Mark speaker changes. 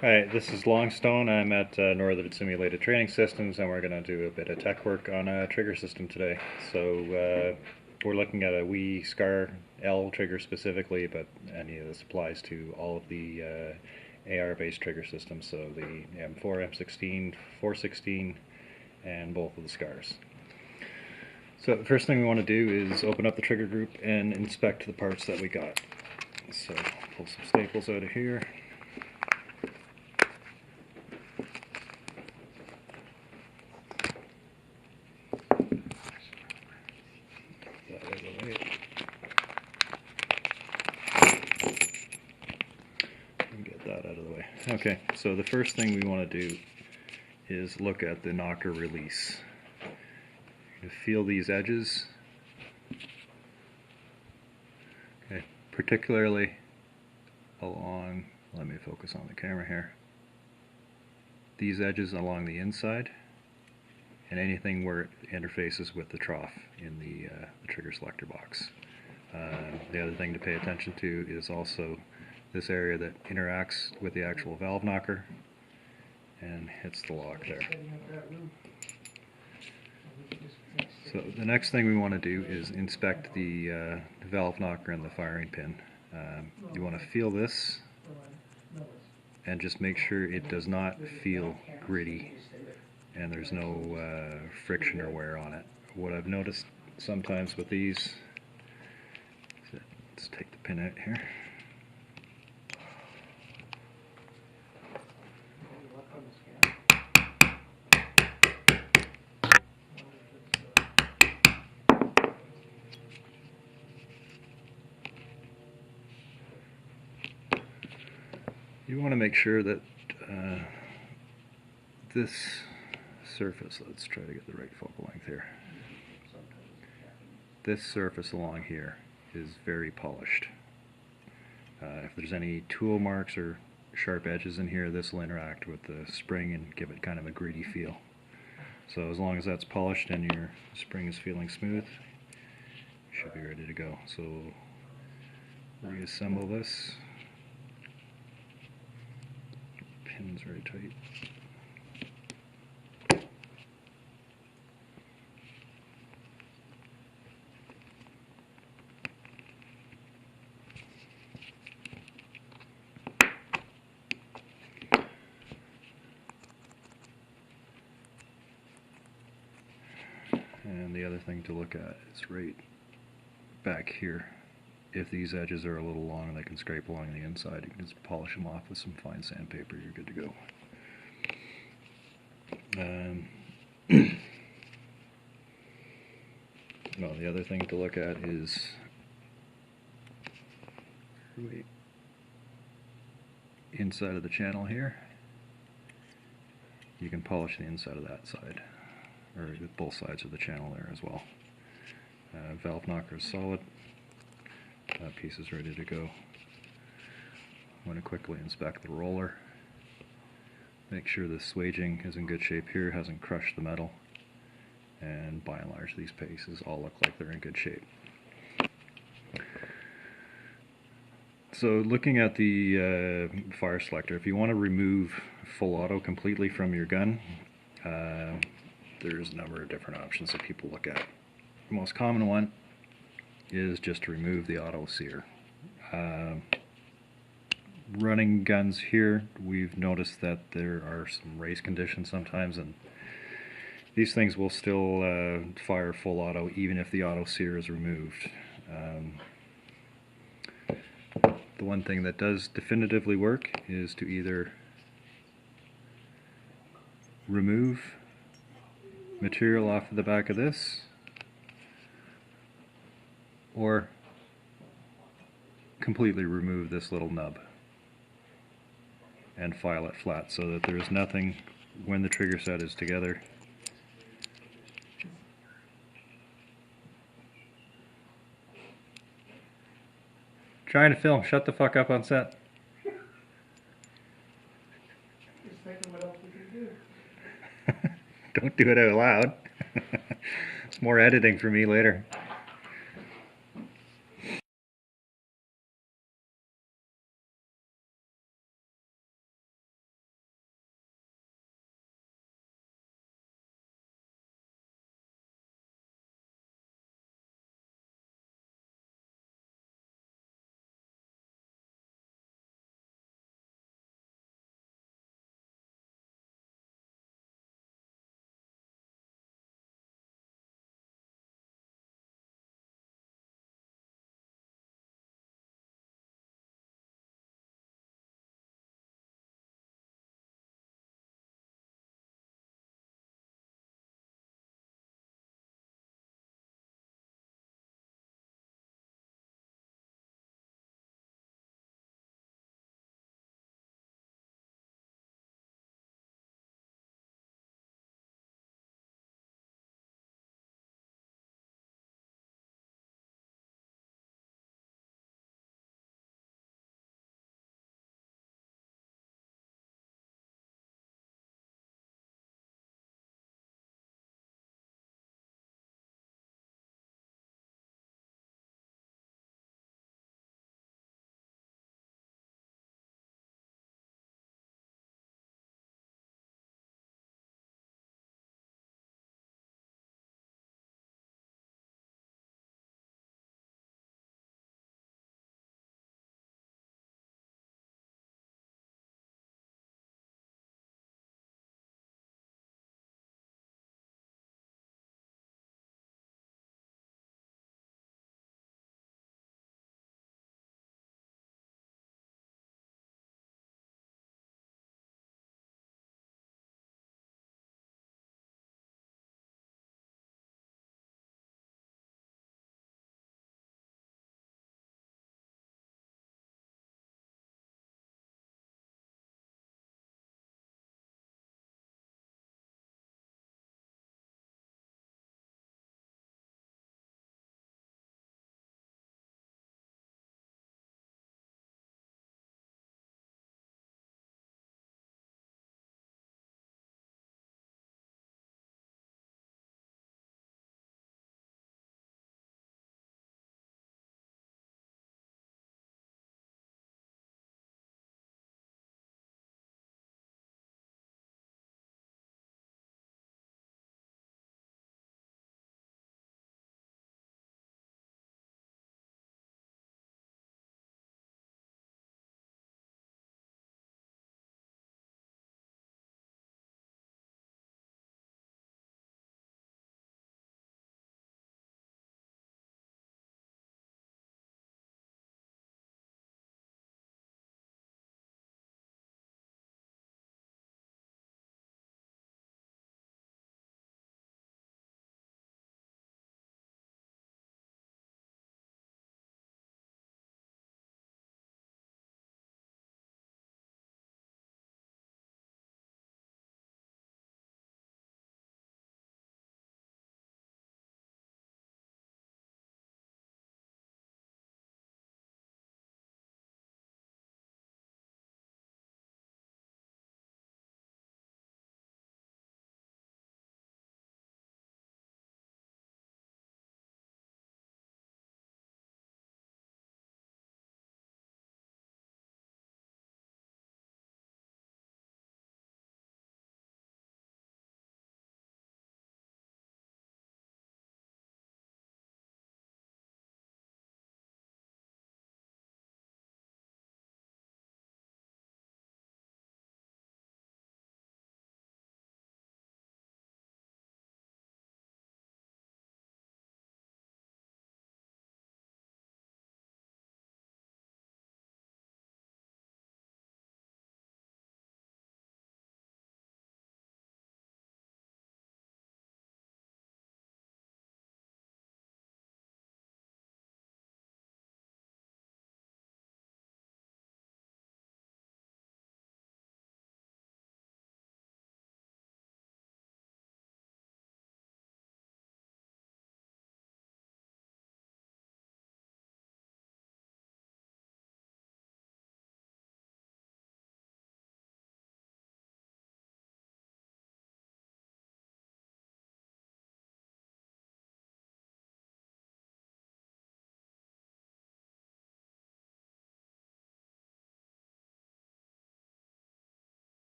Speaker 1: Hi, this is Longstone. I'm at Northern Simulated Training Systems, and we're going to do a bit of tech work on a trigger system today. So we're looking at a Wii SCAR L trigger specifically, but any of this applies to all of the AR-based trigger systems, so the M4, M16, 416, and both of the SCARs. So the first thing we want to do is open up the trigger group and inspect the parts that we got. So pull some staples out of here. Get that out of the way. Okay, so the first thing we want to do is look at the knocker release. You feel these edges, okay, particularly along, let me focus on the camera here, these edges along the inside and anything where it interfaces with the trough in the trigger selector box. The other thing to pay attention to is also this area that interacts with the actual valve knocker and hits the lock there. So the next thing we want to do is inspect the valve knocker and the firing pin. You want to feel this and just make sure it does not feel gritty and there's no friction or wear on it. What I've noticed sometimes with these, let's take the pin out here. You want to make sure that this surface, let's try to get the right focal length here. This surface along here is very polished. If there's any tool marks or sharp edges in here, this will interact with the spring and give it kind of a gritty feel. So as long as that's polished and your spring is feeling smooth, you should be ready to go. So reassemble this. Pin's very tight. And the other thing to look at is right back here. If these edges are a little long and they can scrape along the inside, you can just polish them off with some fine sandpaper, you're good to go. Well, the other thing to look at is inside of the channel here. You can polish the inside of that side, or both sides of the channel there as well. Valve knocker is solid. That piece is ready to go. I'm going to quickly inspect the roller. Make sure the swaging is in good shape here, hasn't crushed the metal. And by and large, these pieces all look like they're in good shape. So looking at the fire selector, if you want to remove full auto completely from your gun, there's a number of different options that people look at. The most common one is just to remove the auto sear. Running guns here, we've noticed that there are some race conditions sometimes, and these things will still fire full auto even if the auto sear is removed. The one thing that does definitively work is to either remove material off of the back of this or completely remove this little nub and file it flat so that there's nothing when the trigger set is together. Trying to film, shut the fuck up on set.
Speaker 2: Just thinking what else we can do.
Speaker 1: Don't do it out loud. It's more editing for me later.